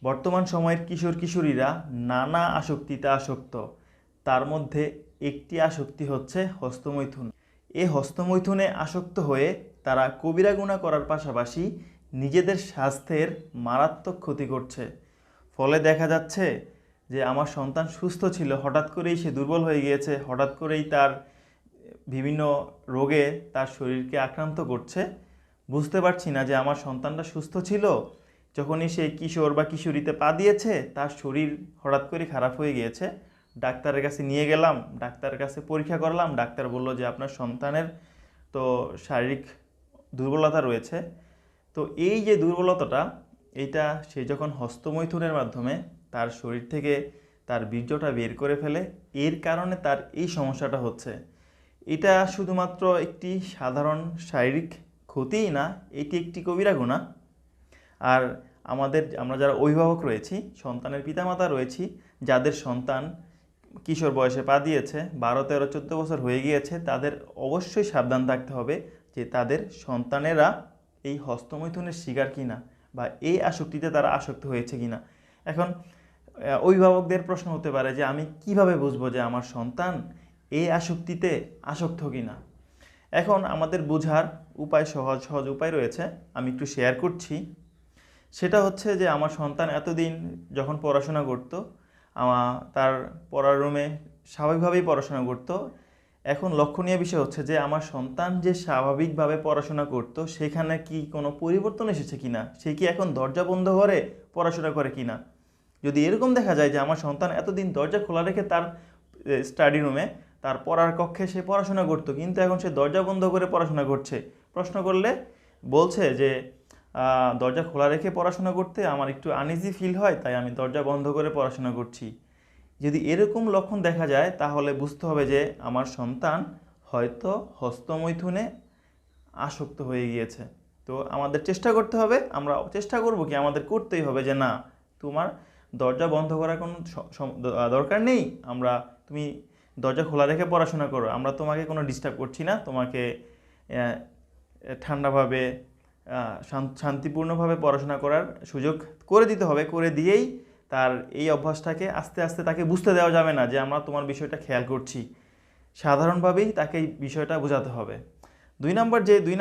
বর্তমান সময়ের কিশোর কিশোরীরা নানা আসক্তিতে আসক্ত। তার মধ্যে একটি আসক্তি হচ্ছে হস্তমৈথুন। এই হস্তমৈথুনে আসক্ত হয়ে তারা কবিরা গুনাহ করার পাশাপাশি নিজেদের স্বাস্থ্যের মারাত্মক ক্ষতি করছে। ফলে দেখা যাচ্ছে যে আমার সন্তান সুস্থ ছিল, হঠাৎ করেই সে দুর্বল হয়ে গিয়েছে, হঠাৎ করেই তার বিভিন্ন রোগে তার শরীরকে আক্রান্ত করছে। বুঝতে পারছি না যে আমার সন্তানটা সুস্থ ছিল, যখনই সে কিশোর বা কিশোরীতে পা দিয়েছে তার শরীর হঠাৎ করে খারাপ হয়ে গিয়েছে। ডাক্তারের কাছে নিয়ে গেলাম, ডাক্তারের কাছে পরীক্ষা করলাম, ডাক্তার বলল যে আপনার সন্তানের তো শারীরিক দুর্বলতা রয়েছে। তো এই যে দুর্বলতাটা, এইটা সে যখন হস্তমৈথুনের মাধ্যমে তার শরীর থেকে তার বীর্যটা বের করে ফেলে, এর কারণে তার এই সমস্যাটা হচ্ছে। এটা শুধুমাত্র একটি সাধারণ শারীরিক ক্ষতিই না, এটি একটি কবিরা গুনাহ। আর আমরা যারা অভিভাবক রয়েছি, সন্তানের পিতামাতা রয়েছি, যাদের সন্তান কিশোর বয়সে পা দিয়েছে, 12, 13, 14 বছর হয়ে গিয়েছে, তাদের অবশ্যই সাবধান থাকতে হবে যে তাদের সন্তানেরা এই হস্তমৈথুনের শিকার কিনা বা এই আসক্তিতে তারা আসক্ত হয়েছে কিনা। এখন অভিভাবকদের প্রশ্ন হতে পারে যে আমি কিভাবে বুঝবো যে আমার সন্তান এই আসক্তিতে আসক্ত কিনা। এখন আমাদের বোঝার উপায়, সহজ সহজ উপায় রয়েছে, আমি একটু শেয়ার করছি। সেটা হচ্ছে যে আমার সন্তান এতদিন যখন পড়াশোনা করত, তার পড়ার রুমে স্বাভাবিকভাবেই পড়াশোনা করত। এখন লক্ষণীয় বিষয় হচ্ছে যে আমার সন্তান যে স্বাভাবিকভাবে পড়াশোনা করত সেখানে কি কোনো পরিবর্তন এসেছে কিনা, সে কি এখন দরজা বন্ধ করে পড়াশোনা করে কিনা। যদি এরকম দেখা যায় যে আমার সন্তান এতদিন দরজা খোলা রেখে তার স্টাডি রুমে, তার পড়ার কক্ষে সে পড়াশোনা করতো, কিন্তু এখন সে দরজা বন্ধ করে পড়াশোনা করছে, প্রশ্ন করলে বলছে যে দরজা খোলা রেখে পড়াশোনা করতে আমার একটু আনইজি ফিল হয়, তাই আমি দরজা বন্ধ করে পড়াশোনা করছি। যদি এরকম লক্ষণ দেখা যায় তাহলে বুঝতে হবে যে আমার সন্তান হয়তো হস্তমৈথুনে আসক্ত হয়ে গিয়েছে। তো আমাদের চেষ্টা করতে হবে, আমরা চেষ্টা করব কি, আমাদের করতেই হবে যে না, তোমার দরজা বন্ধ করার কোনো দরকার নেই, তুমি দরজা খোলা রেখে পড়াশোনা করো, আমরা তোমাকে কোনো ডিস্টার্ব করছি না, তোমাকে ঠান্ডাভাবে শান্তিপূর্ণভাবে পড়াশোনা করার সুযোগ করে দিতে হবে। করে দিয়েই তার এই অভ্যাসটাকে আস্তে আস্তে তাকে বুঝতে দেওয়া যাবে না যে আমরা তোমার বিষয়টা খেয়াল করছি, সাধারণভাবেই তাকে এই বিষয়টা বোঝাতে হবে। দুই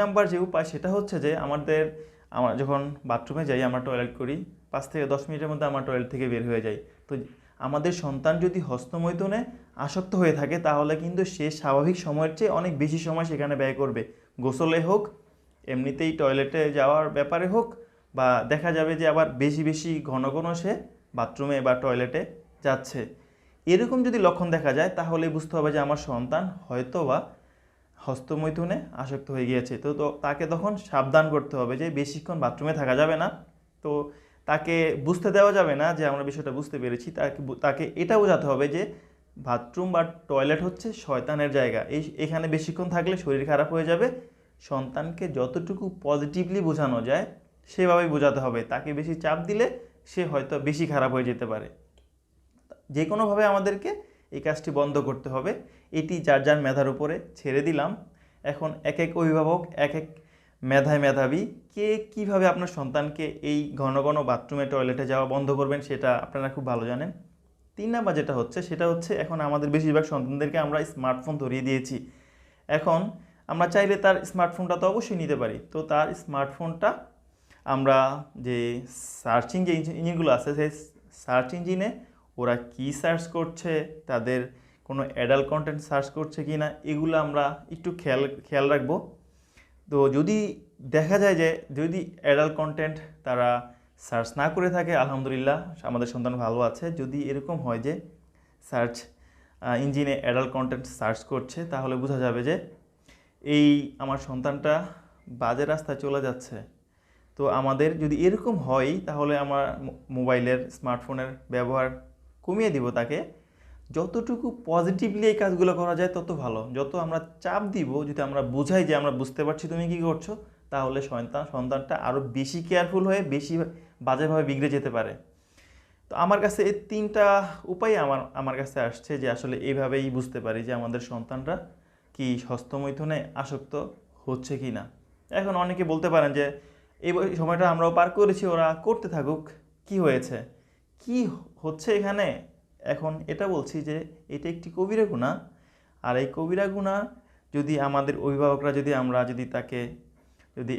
নাম্বার যে উপায়, সেটা হচ্ছে যে আমরা যখন বাথরুমে যাই, আমরা টয়লেট করি, 5 থেকে 10 মিনিটের মধ্যে আমার টয়লেট থেকে বের হয়ে যাই। তো আমাদের সন্তান যদি হস্তমৈথুনে আসক্ত হয়ে থাকে তাহলে কিন্তু সে স্বাভাবিক সময়ের চেয়ে অনেক বেশি সময় সেখানে ব্যয় করবে, গোসলে হোক, এমনিতেই টয়লেটে যাওয়ার ব্যাপারে হোক, বা দেখা যাবে যে আবার বেশি বেশি ঘন ঘন সে বাথরুমে বা টয়লেটে যাচ্ছে। এরকম যদি লক্ষণ দেখা যায় তাহলে বুঝতে হবে যে আমার সন্তান হয়তো বা হস্তমৈথুনে আসক্ত হয়ে গিয়েছে। তো তাকে তখন সাবধান করতে হবে যে বেশিক্ষণ বাথরুমে থাকা যাবে না। তো তাকে বুঝতে দেওয়া যাবে না যে আমরা বিষয়টা বুঝতে পেরেছি, তাকে এটা বোঝাতে হবে যে বাথরুম বা টয়লেট হচ্ছে শয়তানের জায়গা, এখানে বেশিক্ষণ থাকলে শরীর খারাপ হয়ে যাবে। সন্তানকে যতটুকু পজিটিভলি বোঝানো যায় সেভাবেই বোঝাতে হবে, তাকে বেশি চাপ দিলে সে হয়তো বেশি খারাপ হয়ে যেতে পারে। যে কোনোভাবে আমাদেরকে এই কাজটি বন্ধ করতে হবে। এটি যার যার মেধার উপরে ছেড়ে দিলাম। এখন এক এক অভিভাবক এক এক মেধায় মেধাবী, কে কীভাবে আপনার সন্তানকে এই ঘন ঘন বাথরুমে টয়লেটে যাওয়া বন্ধ করবেন সেটা আপনারা খুব ভালো জানেন। 3 নাম্বার যেটা হচ্ছে সেটা হচ্ছে এখন আমাদের বেশিরভাগ সন্তানদেরকে আমরা স্মার্টফোন ধরিয়ে দিয়েছি। এখন আমরা চাইলে তার স্মার্টফোনটা তো অবশ্যই নিতে পারি। তো তার স্মার্টফোনটা আমরা যে সার্চিং যে ইঞ্জিনগুলো আছে, সেই সার্চ ইঞ্জিনে ওরা কি সার্চ করছে, তাদের কোনো অ্যাডাল্ট কন্টেন্ট সার্চ করছে কি না, এগুলো আমরা একটু খেয়াল রাখবো। তো যদি দেখা যায় যে যদি অ্যাডাল্ট কন্টেন্ট তারা সার্চ না করে থাকে, আলহামদুলিল্লাহ আমাদের সন্তান ভালো আছে। যদি এরকম হয় যে সার্চ ইঞ্জিনে অ্যাডাল্ট কন্টেন্ট সার্চ করছে, তাহলে বোঝা যাবে যে এই আমার সন্তানটা বাজে রাস্তায় চলে যাচ্ছে। তো আমাদের যদি এরকম হয় তাহলে আমার মোবাইলের স্মার্টফোনের ব্যবহার কমিয়ে দিব, তাকে যতটুকু পজিটিভলি এই কাজগুলো করা যায় তত ভালো। যত আমরা চাপ দিব, যদি আমরা বুঝাই যে আমরা বুঝতে পারছি তুমি কী করছো, তাহলে সন্তানটা আরও বেশি কেয়ারফুল হয়ে বেশি বাজেভাবে বিগড়ে যেতে পারে। তো আমার কাছে এই 3টা উপায় আমার কাছে আসছে যে আসলে এইভাবেই বুঝতে পারি যে আমাদের সন্তানরা কি হস্তমৈথুনে আসক্ত হচ্ছে কি না। এখন অনেকে বলতে পারেন যে এই সময়টা আমরাও পার করেছি, ওরা করতে থাকুক, কি হয়েছে। কি হচ্ছে এখানে? এখন এটা বলছি যে এটা একটি কবিরা গুনাহ। আর এই কবিরা গুনাহ যদি আমাদের অভিভাবকরা আমরা যদি তাকে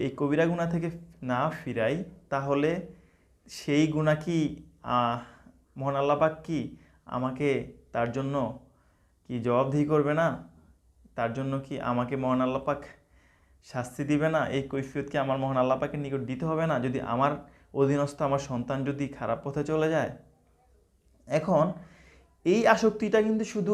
এই কবিরা গুনাহ থেকে না ফিরাই, তাহলে সেই গুনাহ কি আহ, মহান আল্লাহ পাক কি আমাকে তার জন্য কি জবাবদিহি করবে না? তার জন্য কি আমাকে মহান আল্লাহ পাক শাস্তি দিবে না? এই কৈফিয়ত কি আমার মহান আল্লাহ পাকের নিকট দিতে হবে না, যদি আমার অধীনস্থ আমার সন্তান যদি খারাপ পথে চলে যায়? এখন এই আসক্তিটা কিন্তু শুধু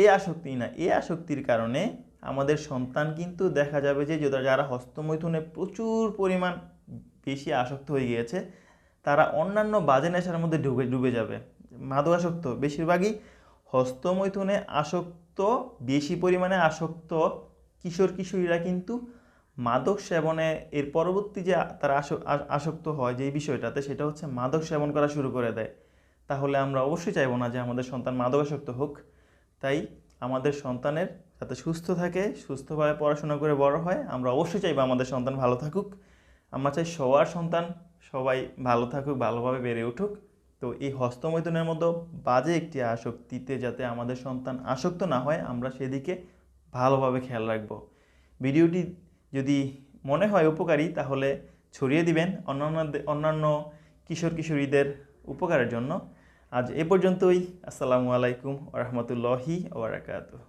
এই আসক্তি না, এই আসক্তির কারণে আমাদের সন্তান কিন্তু দেখা যাবে যে যারা হস্তমৈথুনে প্রচুর পরিমাণ বেশি আসক্ত হয়ে গিয়েছে, তারা অন্যান্য বাজে নেশার মধ্যে ডুবে ডুবে যাবে। মাদকাসক্ত বেশিরভাগই হস্তমৈথুনে আসক্ত, বেশি পরিমাণে আসক্ত কিশোর কিশোরীরা কিন্তু মাদক সেবনে এর পরবর্তী যে তারা আসক্ত হয় যে বিষয়টাতে, সেটা হচ্ছে মাদক সেবন করা শুরু করে দেয়। তাহলে আমরা অবশ্যই চাইবো না যে আমাদের সন্তান মাদকাসক্ত হোক। তাই আমাদের সন্তানের যাতে সুস্থ থাকে, সুস্থভাবে পড়াশোনা করে বড় হয়, আমরা অবশ্যই চাইবো আমাদের সন্তান ভালো থাকুক। আমরা চাই সবার সন্তান সবাই ভালো থাকুক, ভালোভাবে বেড়ে উঠুক। তো এই হস্তমৈথুনের মতো বাজে একটি আসক্তিতে যাতে আমাদের সন্তান আসক্ত না হয়, আমরা সেদিকে ভালোভাবে খেয়াল রাখবো। ভিডিওটি যদি মনে হয় উপকারী, তাহলে ছড়িয়ে দিবেন অন্যান্য কিশোর কিশোরীদের উপকারের জন্য। আজ এ পর্যন্তই। আসসালামু আলাইকুম ওয়া রাহমাতুল্লাহি ওয়া বারাকাতুহু।